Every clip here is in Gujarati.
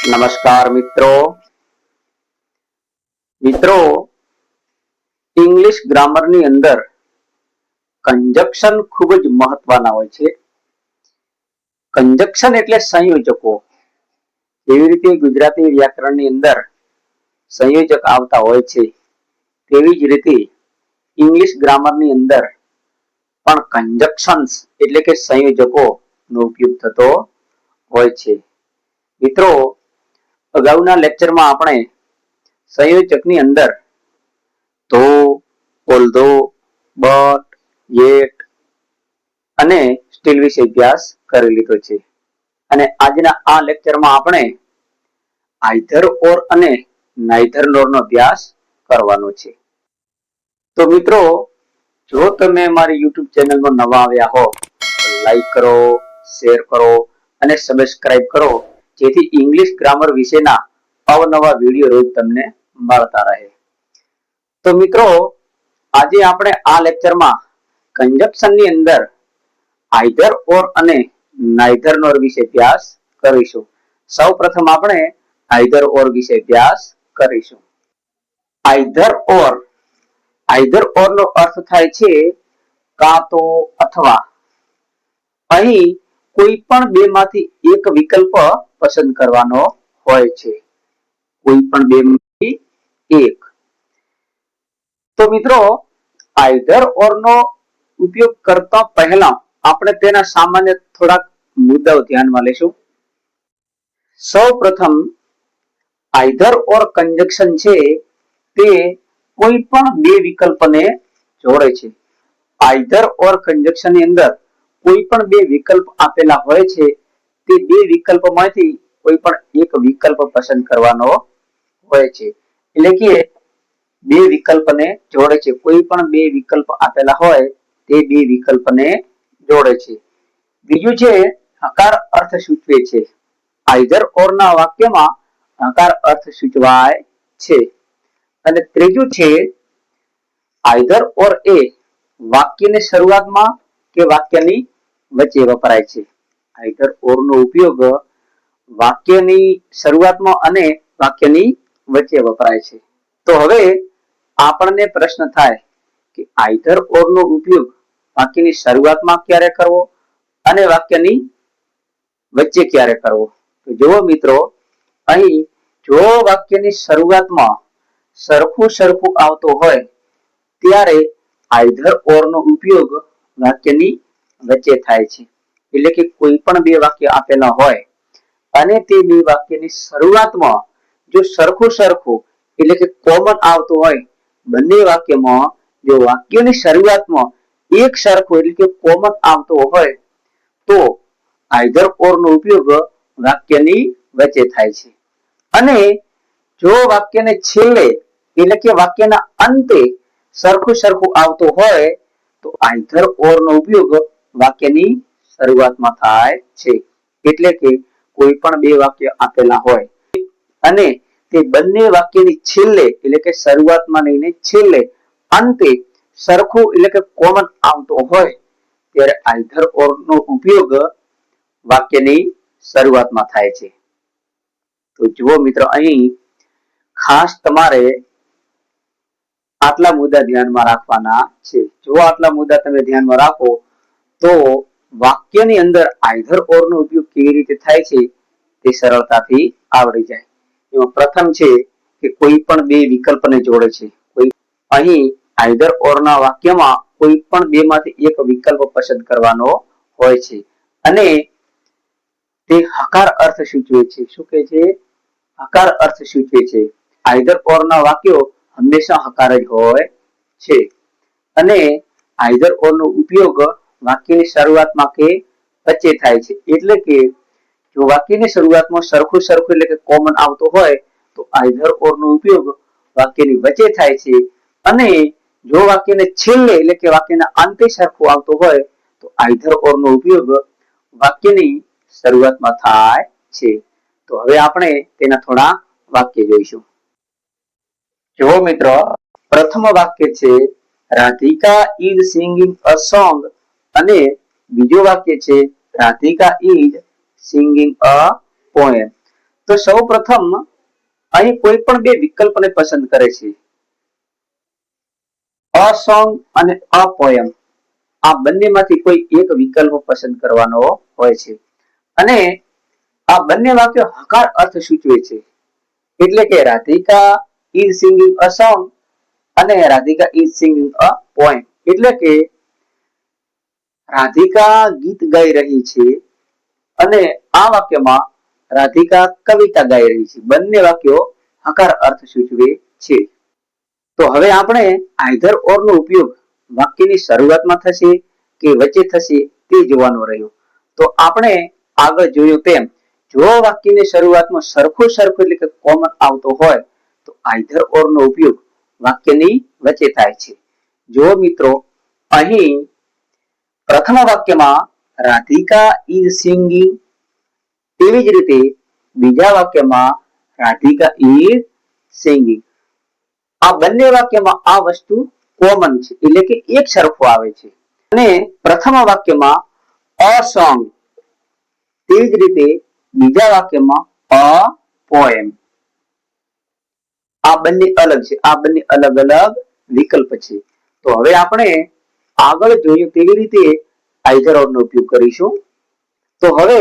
નમસ્કાર મિત્રો ઇંગ્લિશ ગ્રામરની અંદર કંજક્શન ખૂબ જ મહત્વના હોય છે. કંજક્શન એટલે સંયોજકો. એવી રીતે ગુજરાતી વ્યાકરણની અંદર સંયોજક આવતા હોય છે, તેવી જ રીતે ઇંગ્લિશ ગ્રામરની અંદર પણ કંજક્શન્સ એટલે કે સંયોજકો નો ઉપયોગ થતો હોય છે. મિત્રો, અગાઉના લેક્ચરમાં આપણે સંયોજકની અંદર તો, ઓલ્ધો, બટ, યેટ અને સ્ટીલ વિશે અભ્યાસ કરી લીધો છે. અને આજના આ લેક્ચરમાં આપણે આઇધર ઓર અને નાઇધર નોર નો અભ્યાસ કરવાનો છે. તો મિત્રો, જો તમે મારી YouTube ચેનલમાં નવા આવ્યા હો તો લાઈક કરો, શેર કરો અને સબસ્ક્રાઇબ કરો, જેથી ઇંગ્લિશ ગ્રામર વિશેના અવનવા વિડીયો રોજ તમને મળતા રહે. તો મિત્રો, આજે આપણે આ લેક્ચરમાં કંજક્શનની અંદર આઇધર ઓર અને નાઇધર નોર વિશે અભ્યાસ કરીશું. સૌપ્રથમ આપણે આઇધર ઓર વિશે અભ્યાસ કરીશું. આઇધર ઓર નો અર્થ થાય છે કાં તો અથવા. અહીં કોઈ પણ બે માંથી એક વિકલ્પ પસંદ કરવાનો હોય છે. કોઈ પણ બે માંથી એક. તો મિત્રો, આઇધર ઓર નો ઉપયોગ કરતા પહેલા આપણે તેના સામાન્ય થોડાક મુદ્દાઓ ધ્યાનમાં લેશું. સૌપ્રથમ આઇધર ઓર કંજક્શન છે તે કોઈ પણ બે વિકલ્પને જોડે છે. આઇધર ઓર કંજક્શન ની અંદર કોઈ પણ બે વિકલ્પ આપેલા હોય છે, તે બે વિકલ્પોમાંથી કોઈ પણ એક વિકલ્પ પસંદ કરવાનો હોય છે. એટલે કે બે વિકલ્પને જોડે છે. કોઈ પણ બે વિકલ્પ આપેલા હોય તે બે વિકલ્પને જોડે છે. બીજું છે હકાર અર્થ સૂચવે છે. આઇધર ઓર ના વાક્યમાં હકાર અર્થ સૂચવાય છે. અને ત્રીજું છે આઇધર ઓર એ વાક્યની શરૂઆતમાં કે વાક્યની વચ્ચે વપરાય છે. આઇધર ઓર નો ઉપયોગ વાક્યની શરૂઆતમાં અને વાક્યની વચ્ચે વપરાય છે. તો હવે આપણને પ્રશ્ન થાય કે આઇધર ઓર નો ઉપયોગ વાક્યની શરૂઆતમાં ક્યારે કરવો અને વાક્યની વચ્ચે ક્યારે કરવો? તો જુઓ મિત્રો, અહીં જો વાક્યની શરૂઆતમાં સરખું આવતું હોય ત્યારે આઇધર ઓર નો ઉપયોગ વાક્યની વચ્ચે થાય છે. એટલે કે કોઈ પણ બે વાક્ય આપેલા હોય અને તે બે વાક્યની શરૂઆતમાં જો સરખું એટલે કે કોમન આવતું હોય, બંને વાક્યમાં જો વાક્યની શરૂઆતમાં એક સરખું એટલે કે કોમન આવતું હોય તો આઇધર ઓર નો ઉપયોગ વાક્યની વચ્ચે થાય છે. અને જો વાક્યને છેલ્લે એટલે કે વાક્યના અંતે સરખું આવતું હોય તો આઇધર ઓર નો ઉપયોગ વાક્યની શરૂઆતમાં થાય છે. એટલે કે કોઈ પણ બે વાક્ય આપેલા હોય અને તે બંને વાક્યની છેલ્લે એટલે કે શરૂઆતમાં લઈને છેલ્લે અંતે સરખું એટલે કે કોમન આવતો હોય ત્યારે આઇધર ઓર નો ઉપયોગ વાક્યની શરૂઆતમાં થાય છે. તો જુઓ મિત્રો, અહીં ખાસ તમારે આટલા મુદ્દા ધ્યાનમાં રાખવાના છે. જો આટલા મુદ્દા તમે ધ્યાનમાં રાખો તો વાક્યની અંદર આઇધર ઓર નો ઉપયોગ કેવી રીતે થાય છે તે સરળતાથી આવડી જાય. એમાં પ્રથમ છે કે કોઈ પણ બે વિકલ્પને જોડે છે. અહીં આઇધર ઓર ના વાક્યમાં કોઈ પણ બે માંથી એક વિકલ્પ પસંદ કરવાનો હોય છે અને તે હકાર અર્થ સૂચવે છે. શું કહે છે? હકાર અર્થ સૂચવે છે. આઇધર ઓર ના વાક્યો હંમેશા હકાર જ હોય છે. અને આઇધર ઓર નો ઉપયોગ વાક્યની શરૂઆતમાં કે વચ્ચે થાય છે. એટલે કે જો વાક્યની શરૂઆતમાં સરખું એટલે કે કોમન આવતું હોય તો આઇધર ઓર નો ઉપયોગ વાક્યની વચ્ચે થાય છે. અને જો વાક્યને છેલ્લે એટલે કે વાક્યના અંતે સરખું આવતું હોય તો આઇધર ઓર નો ઉપયોગ વાક્યની શરૂઆતમાં થાય છે. તો હવે આપણે તેના થોડા વાક્ય જોઈશું. જો મિત્રો, પ્રથમ વાક્ય છે Radhika is singing a song અને બીજું વાક્ય છે Radhika is singing a poem. તો સૌ પ્રથમ અહીં કોઈ પણ બે વિકલ્પને પસંદ કરે છે. અ સોંગ અને અ પોયમ, આ બંનેમાંથી કોઈ એક વિકલ્પ પસંદ કરવાનો હોય છે અને આ બંને વાક્યો હકાર અર્થ સૂચવે છે. એટલે કે Radhika is singing a song અને Radhika is singing a poem. એટલે કે રાધિકા ગીત ગાઈ રહી છે અને આ વાક્યમાં રાધિકા કવિતા ગાઈ રહી છે. બંને વાક્યો હકાર અર્થ સૂચવે છે. તો હવે આપણે આઈધર ઓર નો ઉપયોગ વાક્યની શરૂઆતમાં થશે કે વચ્ચે થશે તે જોવાનું રહ્યું. તો આપણે આગળ જોયું તેમ જો વાક્યની શરૂઆતમાં સરખું એટલે કે કોમન આવતો હોય તો આઈધર ઓર નો ઉપયોગ વાક્યની વચ્ચે થાય છે. જો મિત્રો અહીં પ્રથમ વાક્યમાં રાધિકા ઇઝ સિંગિંગ, તેવી જ રીતે બીજા વાક્યમાં રાધિકા ઇઝ સિંગિંગ, આ બંને વાક્યમાં આ વસ્તુ કોમન છે એટલે કે એક સરખું આવે છે. અને પ્રથમ વાક્યમાં અ સોંગ, તેવી જ રીતે બીજા વાક્યમાં અ પોએમ, આ બંને અલગ છે, આ બંને અલગ અલગ વિકલ્પ છે. તો હવે આપણે આગળ જોયું તેવી રીતે આઈધર ઓર નો ઉપયોગ કરીશું. તો હવે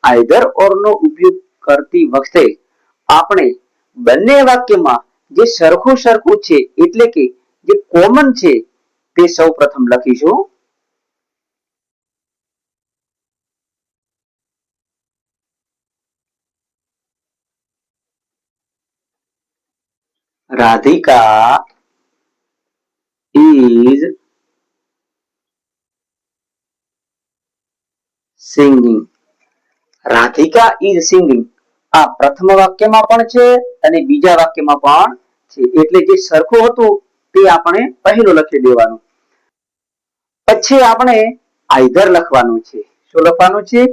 આઈધર ઓર નો ઉપયોગ કરતી વખતે આપણે બંને વાક્યમાં જે સરખું છે એટલે કે જે કોમન છે તે સૌ પ્રથમ લખીશું. Radhika is singing. Radhika is singing આ પ્રથમ વાક્યમાં પણ છે અને બીજા વાક્યમાં પણ છે. એટલે જે સરખું હતું તે આપણે પહેલું લખી દેવાનું. પછી આપણે આઈધર લખવાનું છે. શું લખવાનું છે?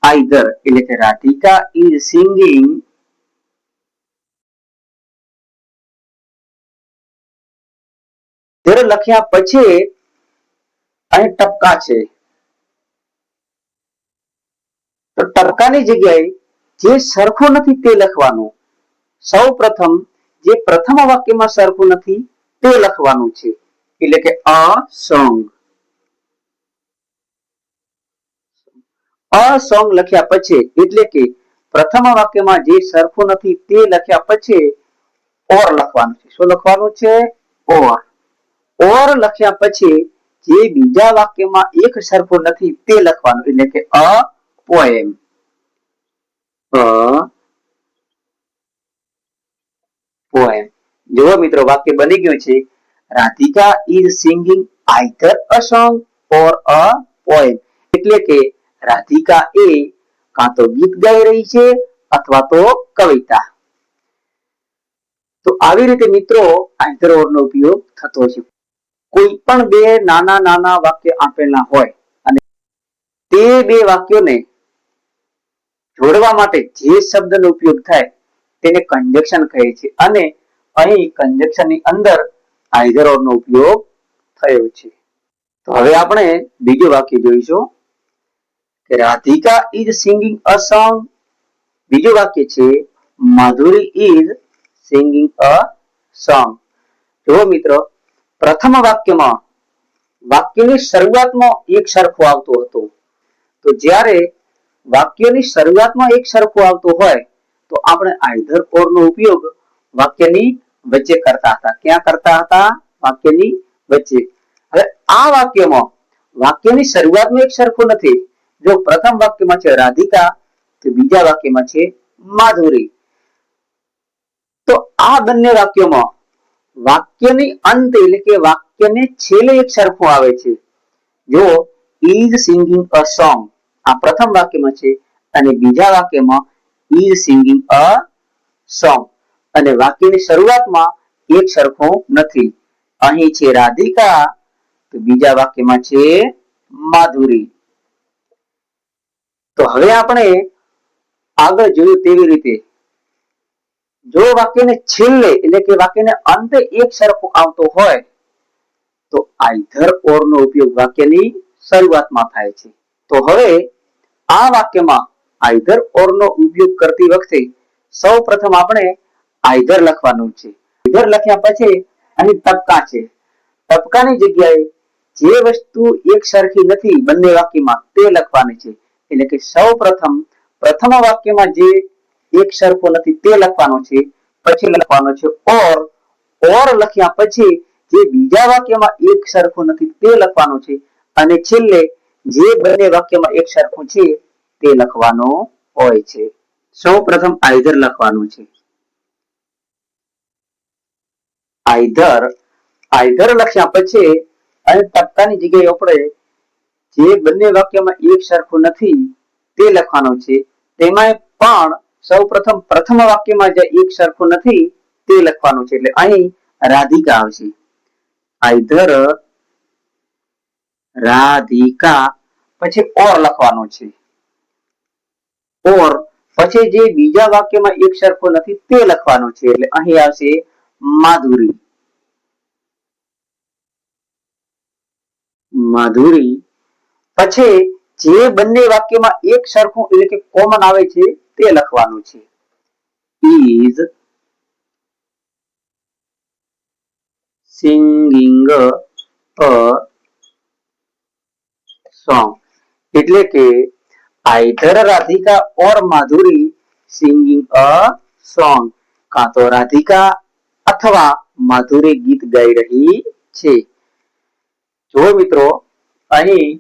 આઈધર. એટલે કે રાધિકા is singing લખ્યા પછી અહીં ટપકા છે, તો ટપકાની જગ્યાએ જે સરખું નથી તે લખવાનું. સૌ પ્રથમ જે પ્રથમ વાક્યમાં સરખું નથી તે લખવાનું છે. એટલે કે અ સોંગ. અ સોંગ લખ્યા પછી એટલે કે પ્રથમ વાક્યમાં જે સરખું નથી તે લખ્યા પછી ઓર લખવાનું છે. શું લખવાનું છે? ઓર. ઓર લખ્યા પછી જે બીજા વાક્યમાં એક સરખું નથી તે લખવાનું એટલે કે અ પોએમ. પોએમ. જુઓ મિત્રો વાક્ય બની ગયું છે. Radhika is singing either a song or a poem. એટલે કે રાધિકા એ કાં તો ગીત ગાઈ રહી છે અથવા તો કવિતા. તો આવી રીતે મિત્રો આઈધર ઓર નો ઉપયોગ થતો છે. કોઈ પણ બે નાના વાક્ય આપેલા હોય અને તે બે વાક્યોને જોડવા માટે જે શબ્દનો ઉપયોગ થાય તેને કંજક્શન કહે છે અને અહીં કંજક્શન ની અંદર આઈધર ઓર નો ઉપયોગ થયો છે. તો હવે આપણે બીજું વાક્ય જોઈશું કે Radhika is singing a song. બીજું વાક્ય છે માધુરી ઇઝ સિંગિંગ અ સોંગ. જો મિત્રો પ્રથમ વાક્યમાં વાક્યની શરૂઆતમાં એક સરખું આવતું હતું, તો જ્યારે વાક્યની શરૂઆતમાં એક સરખું આવતું હોય તો આપણે આઈધર ઓર નો ઉપયોગ વાક્યની વચ્ચે કરતા હતા. ક્યાં કરતા હતા? વાક્યની વચ્ચે. હવે આ વાક્યમાં વાક્યની શરૂઆતમાં એક સરખું નથી. જો પ્રથમ વાક્યમાં છે રાધિકા તો બીજા વાક્યમાં છે માધુરી. તો આ બંને વાક્યોમાં વાક્યની અંતે એટલે કે વાક્યને છેલ્લે એક સરખું આવે છે. જો ઇઝ સિંગિંગ અ સોંગ આ પ્રથમ વાક્યમાં છે અને બીજા વાક્યમાં ઇઝ સિંગિંગ અ સોંગ અને વાક્યની શરૂઆતમાં એક સરખું નથી. અહીં છે રાધિકા તો બીજા વાક્યમાં છે માધુરી. તો હવે આપણે આગળ જોયું તેવી રીતે જો વાક્યને છેલ્લે એટલે કે વાક્યને અંતે એક સરખું આવતો હોય તો આઈધર ઓર નો ઉપયોગ વાક્યની શરૂઆતમાં થાય છે. તો હવે આ વાક્યમાં આઈધર ઓર નો ઉપયોગ કરતી વખતે સૌપ્રથમ આપણે આઈધર લખવાનું છે. આઈધર લખ્યા પછી અહીં તબકા છે. તબકાની જગ્યાએ જે વસ્તુ એક સરખી નથી બંને વાક્યમાં તે લખવાની છે. એટલે કે સૌપ્રથમ પ્રથમ વાક્યમાં જે એક સરખો નથી તે લખવાનો છે. પછી લખવાનો છે ઓર લખ્યા પછી જે બીજા વાક્યમાં એક સરખું નથી તે લખવાનું છે. અને છેલ્લે જે બંને વાક્યમાં એક સરખું છે તે લખવાનું હોય છે. સૌપ્રથમ આઈધર લખવાનું છે. આઈધર લખ્યા પછી અને તબકાની જગ્યાએ આપણે જે બંને વાક્યમાં એક સરખું નથી તે લખવાનું છે. તેમાં પણ સૌપ્રથમ પ્રથમ વાક્યમાં જે એક સરખું નથી તે લખવાનું છે. એટલે અહીં રાધિકા આવશે. આઈધર રાધિકા પછી ઓર લખવાનું છે. ઓર પછી જે બીજા વાક્યમાં એક સરખો નથી તે લખવાનું છે. એટલે અહીં આવશે માધુરી. પછી જે બંને વાક્યમાં એક સરખું એટલે કે કોમન આવે છે તે લખવાનું છે. is singing a song. એટલે કે either Radhika or Madhuri singing a song. કાં તો રાધિકા અથવા માધુરી ગીત ગાઈ રહી છે. જો મિત્રો અહીં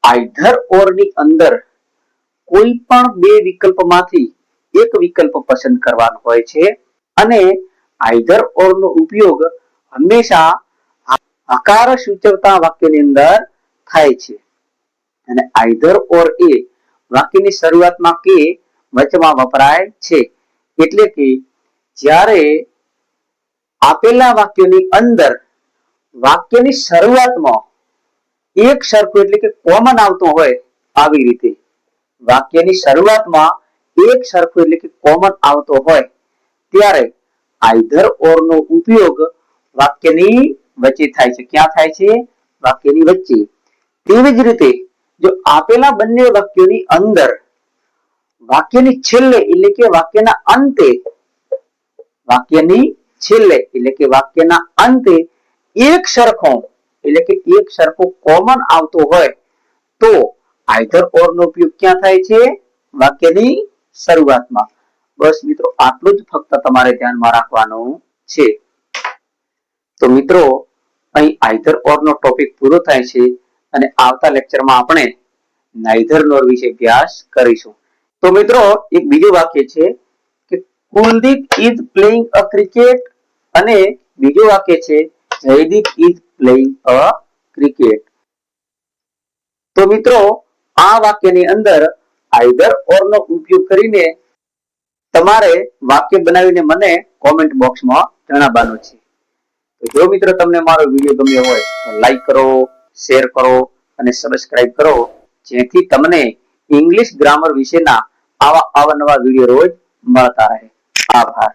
આઈધર ઓર ની અંદર કોઈ પણ બે વિકલ્પમાંથી એક વિકલ્પ પસંદ કરવાનો હોય છે. અને આઈધર ઓર નો ઉપયોગ હંમેશા હકાર સૂચવતા વાક્યની અંદર થાય છે. અને આઈધર ઓર એ વાક્યની શરૂઆતમાં કે વચમાં વપરાય છે. એટલે કે જ્યારે આપેલા વાક્યની અંદર વાક્યની શરૂઆતમાં એક સરખું એટલે કે કોમન આવતો હોય આવી રીતે વાક્યની શરૂઆતમાં એક સરખું એટલે કે કોમન આવતો હોય ત્યારે આઈધર ઓર નો ઉપયોગ વાક્યની વચ્ચે થાય છે. ક્યાં થાય છે? વાક્યની વચ્ચે. તેવી જ રીતે જો આપેલા બંને વાક્યોની અંદર વાક્યની છેલ્લે એટલે કે વાક્યના અંતે એક સરખો એટલે કે એક સરખો કોમન આવતો હોય તો આઈધર ઓર નો ઉપયોગ ક્યાં થાય છે? વાક્યની શરૂઆતમાં. બસ મિત્રો આટલું જ ફક્ત તમારે ધ્યાનમાં રાખવાનું છે. તો મિત્રો અહીં આઈધર ઓર નો ટોપિક પૂરો થાય છે અને આવતા લેક્ચરમાં આપણે નાઈધર નોર વિશે અભ્યાસ કરીશું. તો મિત્રો એક બીજું વાક્ય છે કે Kuldeep is playing a cricket અને બીજું વાક્ય છે Jaydeep is playing a cricket. તો મિત્રો આ વાક્યની અંદર આઈધર ઓર નો ઉપયોગ કરીને તમારે વાક્ય બનાવીને મને કોમેન્ટ બોક્સમાં જણાવવાનું છે. તો જો મિત્રો તમને મારો વિડીયો ગમ્યો હોય તો લાઈક કરો, શેર કરો અને સબસ્ક્રાઇબ કરો જેથી તમને ઇંગ્લિશ ગ્રામર વિશેના આવા અવનવા વિડીયો રોજ મળતા રહે. આભાર.